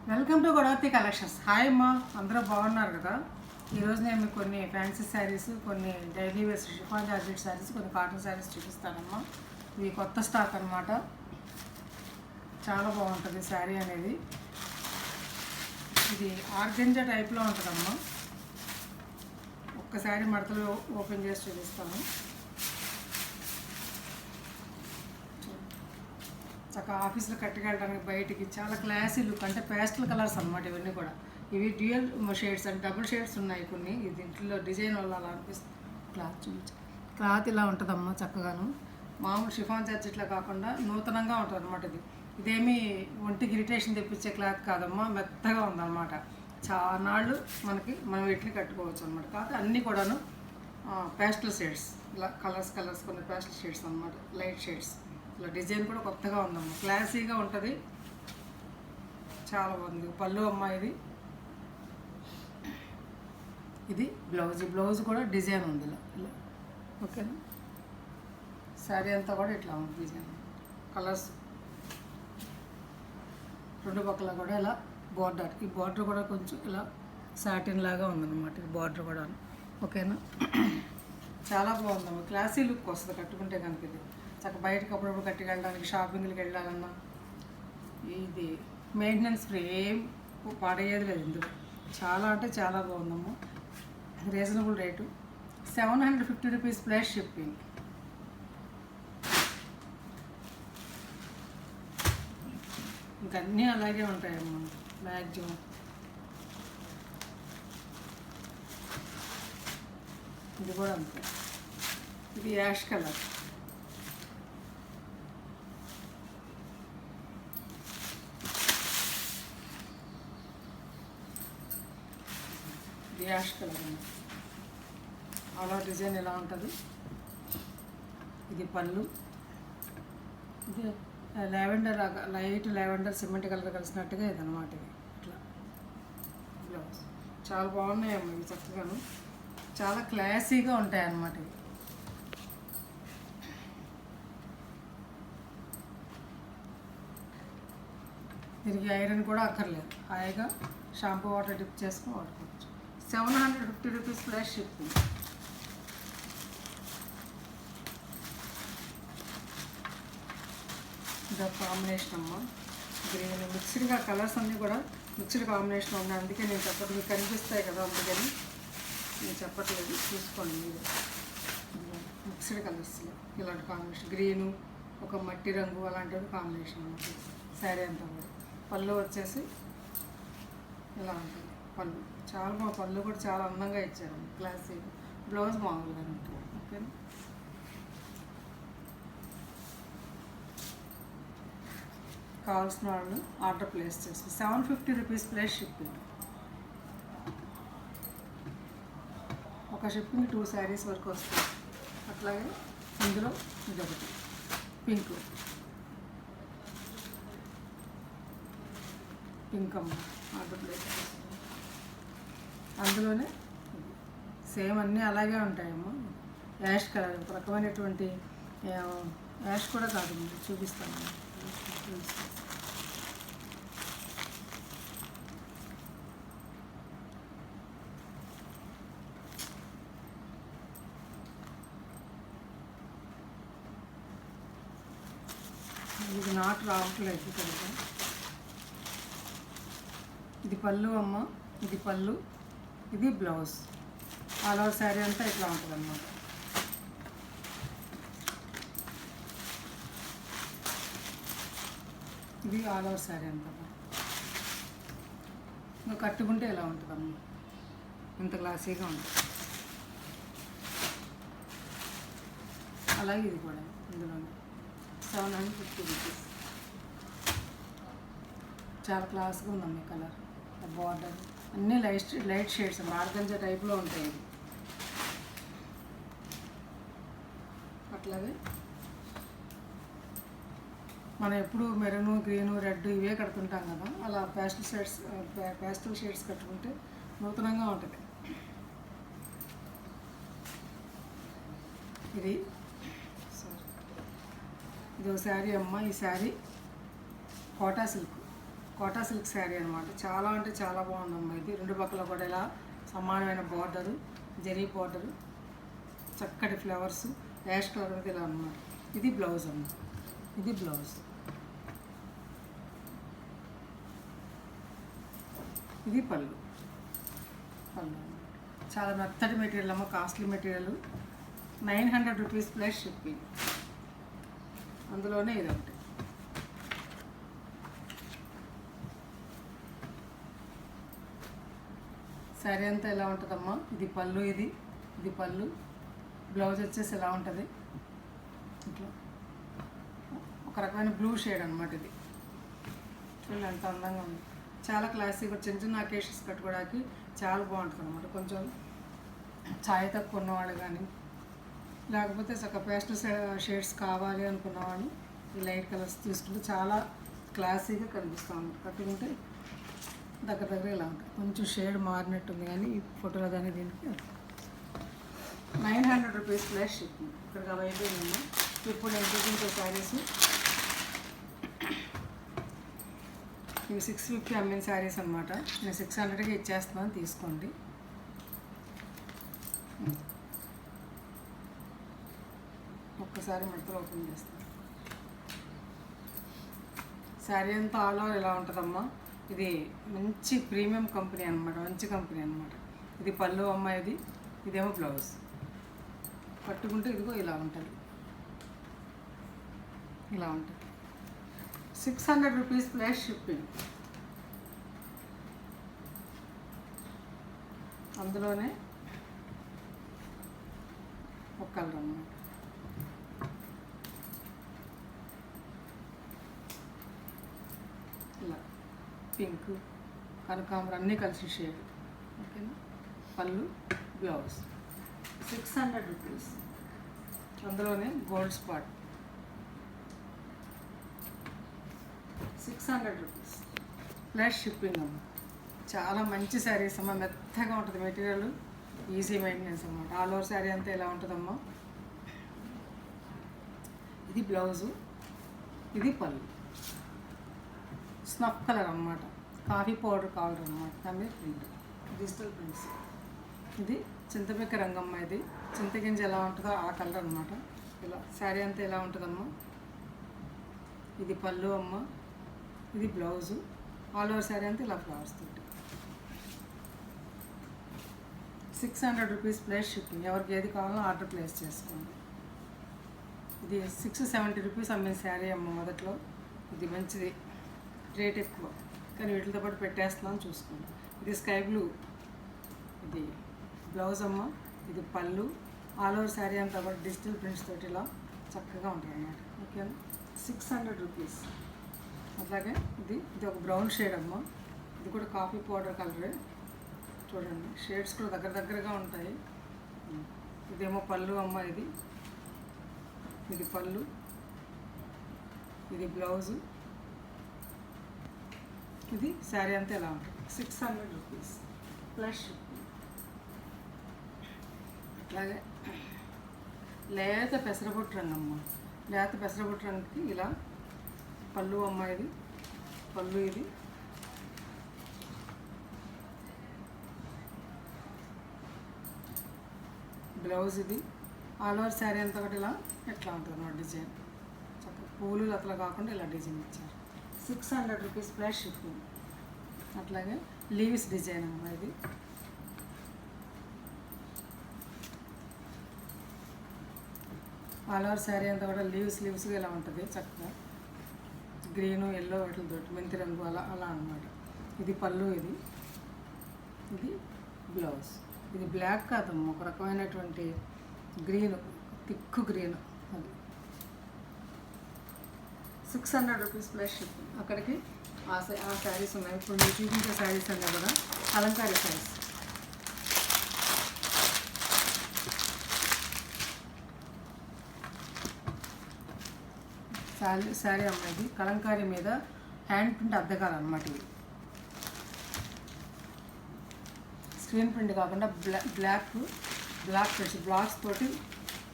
Welcome to Godavati collections. Hi అమ్మా, అందరూ బాగున్నారు కదా. ఈరోజు నేను మీకు కొన్ని ఫ్యాన్సీ శారీస్, కొన్ని డైలీ వేస్ షిఫాన్ జార్జెట్ శారీస్, కొన్ని కాటన్ శారీస్ చూపిస్తానమ్మా. ఇవి కొత్త స్టాక్ అనమాట. చాలా బాగుంటుంది శారీ అనేది. ఇది ఆర్గెంజా టైప్లో ఉంటుందమ్మా. ఒక్కసారి మడతలు ఓపెన్ చేసి చూపిస్తాను. చక్కగా ఆఫీస్లో కట్టుకెళ్ళడానికి బయటికి చాలా క్లాసీ లుక్, అంటే పేస్టల్ కలర్స్ అనమాట ఇవన్నీ కూడా. ఇవి డ్యూయల్ షేడ్స్ అంటే డబుల్ షేడ్స్ ఉన్నాయి కొన్ని. ఇది ఇంట్లో డిజైన్ వల్ల అలా అనిపిస్తుంది. క్లాత్ ఇలా ఉంటుందమ్మా చక్కగాను. మామూలు షిఫాన్ జార్జెట్లా కాకుండా నూతనంగా ఉంటుంది అనమాట. ఇదేమీ ఒంటికి ఇరిటేషన్ తెప్పించే క్లాత్ కాదమ్మా, మెత్తగా ఉందన్నమాట. చాలా నాళ్ళు మనం వీటిని కట్టుకోవచ్చు అనమాట. కాకపోతే అన్నీ కూడాను పేస్టల్ షేడ్స్, ఇలా కలర్స్ కొన్ని పేస్టల్ షేడ్స్ అనమాట, లైట్ షేడ్స్. ఇలా డిజైన్ కూడా కొత్తగా ఉందమ్మా, క్లాసీగా ఉంటుంది, చాలా బాగుంది. పళ్ళు అమ్మ ఇది బ్లౌజ్ కూడా డిజైన్ ఉంది ఇలా ఓకేనా. శారీ అంతా కూడా ఇట్లా ఉంది డిజైన్, కలర్స్ రెండు పక్కల కూడా ఇలా బార్డర్. ఈ బార్డర్ కూడా కొంచెం ఇలా సాటిన్ లాగా ఉందన్నమాట, ఈ బార్డర్ కూడా ఓకేనా. చాలా బాగుందమ్మా, క్లాసీ లుక్ వస్తుంది కట్టుకుంటే కనుక. ఇది చక్క బయటకు అప్పుడప్పుడు కట్టుకెళ్ళడానికి, షాపింగ్కి వెళ్ళాలన్నా ఇది మెయింటెనెన్స్ ఫ్రీ, ఏం పాడయ్యేది లేదు ఇందులో. చాలా అంటే చాలా బాగుందమ్మా. Reasonable rate 750 rupees plus shipping. ఇంకా అన్నీ అలాగే ఉంటాయమ్మా మ్యాక్సిమం. ఇది కూడా అంతే. ఇది యాష్ కలర్, ఇది యాష్ కలర్ అండి. అలా డిజైన్ ఎలా ఉంటుంది. ఇది పళ్ళు, ఇది lavender, light lavender cement colour కలిసినట్టుగా ఇదన్నమాట. ఇది ఇట్లా బ్లౌజ్ చాలా బాగున్నాయమ్మా ఇవి, చక్కగాను చాలా క్లాసీగా ఉంటాయి అన్నమాట. ఇవి దీనికి ఐరన్ కూడా అక్కర్లేదు, హాయిగా షాంపూ వాటర్ డిప్ చేసుకుని వాడుకోవచ్చు. 750 రూపీస్ ప్లస్ షిప్పింగ్. ఇదొక కాంబినేషన్ అమ్మ, గ్రీన్ మిక్స్డ్గా, కలర్స్ అన్నీ కూడా మిక్స్డ్ కాంబినేషన్ ఉన్నాయి. అందుకే నేను చెప్పట్లేదు, మీకు కనిపిస్తాయి కదా, అందుకని నేను చెప్పట్లేదు, చూసుకోండి మీరు. మిక్స్డ్ కలర్స్లో ఇలాంటి కాంబినేషన్, గ్రీను ఒక మట్టి రంగు అలాంటివి కాంబినేషన్ అన్నమాట. శారీ అంతా కూడా పళ్ళు వచ్చేసి ఇలా ఉంటుంది. పళ్ళు చాలా బాగా, పళ్ళు కూడా చాలా అందంగా ఇచ్చారు, క్లాసీ. బ్లౌజ్ మామూలుగా ఉంటుంది ఓకేనా. కావాల్సిన వాళ్ళు ఆర్డర్ ప్లేస్ చేసి 750 రూపీస్ ప్లస్ షిప్పింగ్. ఒక షిప్పింగ్ 2 శారీస్ వరకు వస్తాయి. అట్లాగే ఇందులో ఇదొకటి పింక్ అమ్మ, ఆర్డర్ ప్లేస్ చేసి. అందులోనే సేమ్ అన్నీ అలాగే ఉంటాయమ్మా. యాష్ కలర్, ఒక రకమైనటువంటి యాష్ కూడా కాదు, చూపిస్తాను. ఇది నాట్ రావట్లేదు కదా. ఇది పళ్ళు అమ్మ, ఇది పళ్ళు, ఇది బ్లౌజ్. ఆల్ ఓవర్ శారీ అంతా ఇట్లా ఉంటుంది అన్నమాట. ఇది ఆల్ ఓవర్ శారీ అంతా ఇంకా కట్టుకుంటే ఇలా ఉంటుందమ్మా, ఇంత క్లాసీగా ఉంటుంది. అలాగే ఇది కూడా ఇందులోనే 750 రూపీస్. చాలా క్లాస్గా ఉందమ్మా ఈ కలర్. బార్డర్ అన్నీ లైట్ షేడ్స్, ఆర్గంజా టైప్లో ఉంటాయి ఇది. అట్లాగే మనం ఎప్పుడు మెరూన్, గ్రీను, రెడ్ ఇవే కడుతుంటాం కదా, అలా పేస్టల్ షేడ్స్ కట్టుకుంటే నూతనంగా ఉంటుంది. ఇది ఒక శారీ అమ్మ. ఈ శారీ కోటా సిల్క్, కోటా సిల్క్ శారీ అనమాట. చాలా అంటే చాలా బాగుందమ్మా. ఇది రెండు పక్కల కూడా ఇలా సమానమైన బార్డరు, జరీ బార్డరు, చక్కటి ఫ్లవర్స్, యాష్ కలర్ మీద ఇలా అన్నమాట. ఇది బ్లౌజ్ అమ్మ. ఇది బ్లౌజ్. ఇది పళ్ళు. పళ్ళు చాలా మెత్తటి మెటీరియల్ అమ్మ. Costly material. 900 rupees plus shipping. అందులోనే ఇది ఒకటి. శారీ అంతా ఎలా ఉంటుందమ్మా. ఇది పళ్ళు. ఇది పళ్ళు. బ్లౌజ్ వచ్చేసి ఎలా ఉంటుంది, ఇట్లా ఒక రకమైన బ్లూ షేడ్ అనమాట. ఇది చూడండి ఎంత అందంగా ఉంది. చాలా క్లాసిక్. చిన్న చిన్న అకేషన్స్ కట్టుకోవడానికి చాలా బాగుంటుంది అనమాట. కొంచెం ఛాయ్ తక్కువ ఉన్నవాళ్ళు కానీ, లేకపోతే చక్క పేస్టల్ షేడ్స్ కావాలి అనుకున్నవాళ్ళు ఈ లైట్ కలర్స్ తీసుకుంటే చాలా క్లాసీగా కనిపిస్తూ ఉంటుంది. కట్టుకుంటే దగ్గర ఇలా ఉంటుంది. కొంచెం షేడ్ మారినట్టుంది కానీ ఈ ఫోటోలో కానీ దీనికి 900 రూపీస్ ప్లస్ షిప్పింగ్. ఇక్కడికి అవి అయిపోయిందండి. ఇప్పుడు నేను చూపించే శారీస్ ఇవి 650 అమ్మిన శారీస్ అనమాట. నేను 600కి ఇచ్చేస్తున్నాను, తీసుకోండి. ఒక్కసారి మడతలు ఓపెన్ చేస్తాను. శారీ అంతా ఆల్ ఓవర్ ఎలా ఉంటుందమ్మా. ఇది మంచి ప్రీమియం కంపెనీ అనమాట. మంచి కంపెనీ అనమాట. ఇది పళ్ళు అమ్మ. ఇదేమో బ్లౌజ్. పట్టుకుంటే ఇదిగో ఇలా ఉంటుంది. ఇలా ఉంటుంది. 600 రూపీస్ ప్లస్ షిప్పింగ్. అందులోనే ఒక కలర్ అన్నమాట. ఇలా పింక్, కనకాంబరం అన్నీ కలిసి షేడ్. ఓకేనా. పళ్ళు, బ్లౌజ్. 600 రూపీస్. అందులోనే gold spot. 600 rupees plus shipping అమ్మ. చాలా మంచి శారీస్ అమ్మ. మెత్తగా ఉంటుంది మెటీరియల్. ఈజీ మెయింటెనెన్స్ అన్నమాట. ఆల్ ఓవర్ శారీ అంతా ఎలా ఉంటుందమ్మా. ఇది బ్లౌజు. ఇది పళ్ళు. స్నఫ్ కలర్ అన్నమాట. కాఫీ పౌడర్ కలర్ అన్నమాట. దాని ప్రింట్, డిజిటల్ ప్రింట్స్. ఇది చింతపిక్క రంగమ్మ. ఇది చింతగింజ ఎలా ఉంటుందో ఆ కలర్ అనమాట. ఇలా శారీ అంతా ఎలా ఉంటుందమ్మా. ఇది పళ్ళు అమ్మ. ఇది బ్లౌజు. ఆల్ ఓవర్ శారీ అంతా ఇలా ఫ్లవర్స్ తోటి. 600 రూపీస్ ప్లస్ షిప్పింగ్. ఎవరికి ఏది కావాలో ఆర్డర్ ప్లేస్ చేసుకోండి. ఇది 670 రూపీస్ అమ్మిన శారీ అమ్మ మొదట్లో. ఇది మంచిది, రేట్ ఎక్కువ కానీ వీటితో పాటు పెట్టేస్తున్నాను, చూసుకోండి. ఇది స్కై బ్లూ. ఇది బ్లౌజ్ అమ్మ. ఇది పళ్ళు. ఆల్ ఓవర్ శారీ అంతా కూడా డిజిటల్ ప్రింట్స్ తోటి ఇలా చక్కగా ఉంటుంది అన్నమాట. ఓకేనా. 600 రూపీస్. అట్లాగే ఇది ఒక బ్రౌన్ షేడ్ అమ్మ. ఇది కూడా కాఫీ పౌడర్ కలరే. చూడండి షేడ్స్ కూడా దగ్గరగా ఉంటాయి. ఇదేమో పళ్ళు అమ్మ. ఇది పళ్ళు. ఇది బ్లౌజు. ఇది శారీ అంతా ఎలా ఉంటుంది. 600 రూపీస్ ప్లస్ షిప్పింగ్. అట్లాగే లేత పెసరబొట్టు రంగు అమ్మ. లేత పెసరబొట్టు రంగుకి ఇలా పళ్ళు అమ్మ. ఇది పళ్ళు. ఇది బ్లౌజ్. ఇది ఆల్ ఓవర్ శారీ అంతా ఒకటి ఇలా ఎట్లా ఉంటుంది అన్నమాట డిజైన్. చక్కగా పూలు అట్లా కాకుండా ఇలా డిజైన్ ఇచ్చారు. 600 రూపీస్ ప్లస్ షిప్పింగ్. అట్లాగే లీవ్స్ డిజైన్ అమ్మ. ఇది ఆల్ ఓవర్ శారీ అంతా కూడా లీవ్స్గా ఇలా ఉంటుంది. చక్కగా గ్రీను, ఎల్లో వాటితో మెంతి రంగు అలా అన్నమాట. ఇది పళ్ళు. ఇది బ్లౌజ్. ఇది బ్లాక్ కాదమ్మ, ఒక రకమైనటువంటి గ్రీన్, థిక్ గ్రీన్. అది 600 రూపీస్ ప్లస్ షిప్పింగ్. అక్కడికి ఆ శారీస్ ఉన్నాయి. ఇప్పుడు మీరు చూపించే శారీస్ అన్నీ కూడా కలంకారీ శారీస్. శారీ అమ్మాయిది కలంకారీ మీద హ్యాండ్ ప్రింట్ అద్దకాలు అనమాట. ఇవి స్క్రీన్ ప్రింట్ కాకుండా బ్లాక్ ప్రింట్స్ బ్లాక్స్ తోటి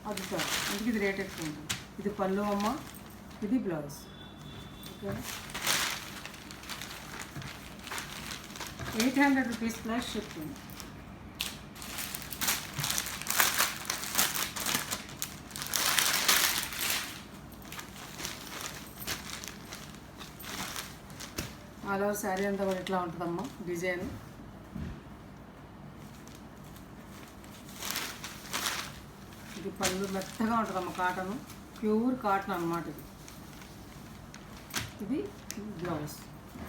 అద్దుతారు. అందుకే ఇది రేట్ ఎక్కువ ఉంటుంది. ఇది పళ్ళు అమ్మ. ఇది blouse. Okay. 800 rupees plus shipping. All over sari అంతా కూడా ఇట్లా ఉంటుందమ్మా డిజైన్. ఇది పళ్ళు మెత్తగా ఉంటుందమ్మా, కాటన్, ప్యూర్ కాటన్ అన్నమాట ఇది. ఇది బ్లౌజ్,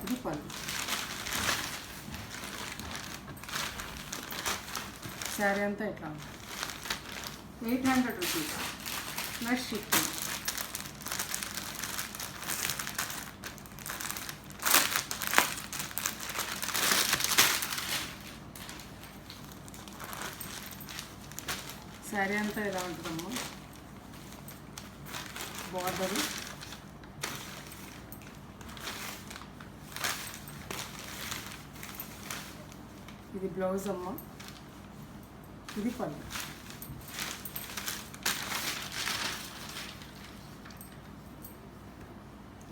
ఇది పళ్ళు. శారీ అంతా ఇట్లా ఉంటుంది. 800 రూపీస్ ప్లస్ షిప్పింగ్. శారీ అంతా ఇలా ఉంటుందమ్మా. బార్డరు, ఇది బ్లౌజ్ అమ్మ, ఇది పళ్ళు.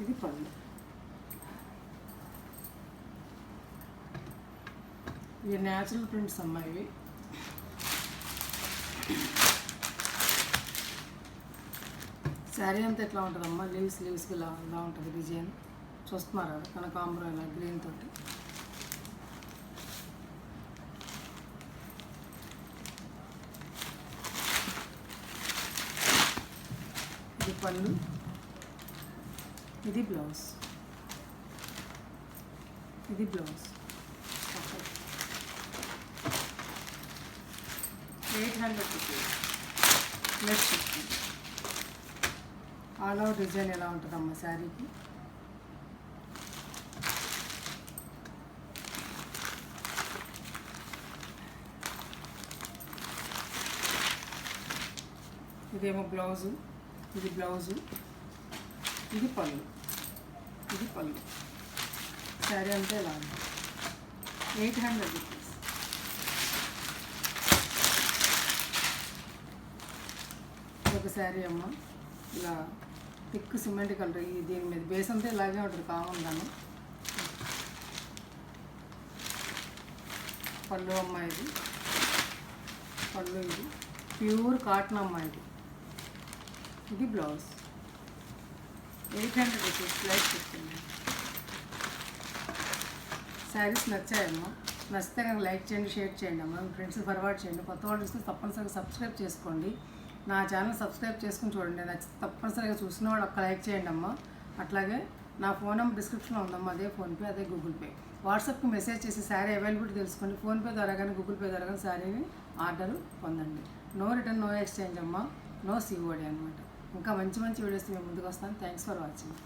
ఇది పళ్ళు. ఇవి న్యాచురల్ ప్రింట్స్ అమ్మా. ఇవి శారీ అంతా ఎట్లా ఉంటుందమ్మా, లీవ్స్కి ఇలా ఉంటుంది డిజైన్. చూస్తున్నారు కదా కనకాంబరం ఇలా గ్రీన్ తోటి. ఇది పళ్ళు, ఇది బ్లౌజ్, ఇది blouse. 800 rupees plus shipping. All over design ఎలా ఉంటుందమ్మా శారీకి. ఇదేమో బ్లౌజు, ఇది బ్లౌజు, ఇది పళ్ళు, ఇది పళ్ళు. శారీ అంతా ఎలా ఉంది. 800 రూపీస్. ఒక శారీ అమ్మ, ఇలా థిక్ సిమెంట్ కలర్. దీని మీద బేస్ అంతా ఇలాగే ఉంటుంది కామన్ దాన్ని. పళ్ళు అమ్మ, ఇది పళ్ళు, ఇది ప్యూర్ కాటన్ అమ్మ, ఇది బ్లౌజ్. 800 రూపీస్ ప్లస్ చెప్తుంది. శారీస్ నచ్చాయమ్మా. నచ్చితే కనుక లైక్ చేయండి, షేర్ చేయండి అమ్మా, మీ ఫ్రెండ్స్కి ఫార్వర్డ్ చేయండి. కొత్త వాళ్ళు చూస్తే తప్పనిసరిగా సబ్స్క్రైబ్ చేసుకోండి. నా ఛానల్ సబ్స్క్రైబ్ చేసుకుని చూడండి. నచ్చితే తప్పనిసరిగా చూసిన వాళ్ళు ఒక్క లైక్ చేయండి అమ్మ. అట్లాగే నా ఫోన్ నెంబర్ డిస్క్రిప్షన్లో ఉందమ్మా. అదే ఫోన్పే, అదే గూగుల్ పే. వాట్సాప్కి మెసేజ్ చేసి శారీ అవైలబిలిటీ తెలుసుకోండి. ఫోన్పే ద్వారా కానీ గూగుల్ పే ద్వారా కానీ శారీని ఆర్డర్ పొందండి. నో రిటర్న్, నో ఎక్స్చేంజ్ అమ్మ, నో సిఓడి అనమాట. ఇంకా మంచి మంచి వీడియోస్ మేము ముందుకు వస్తాను. Thanks for watching.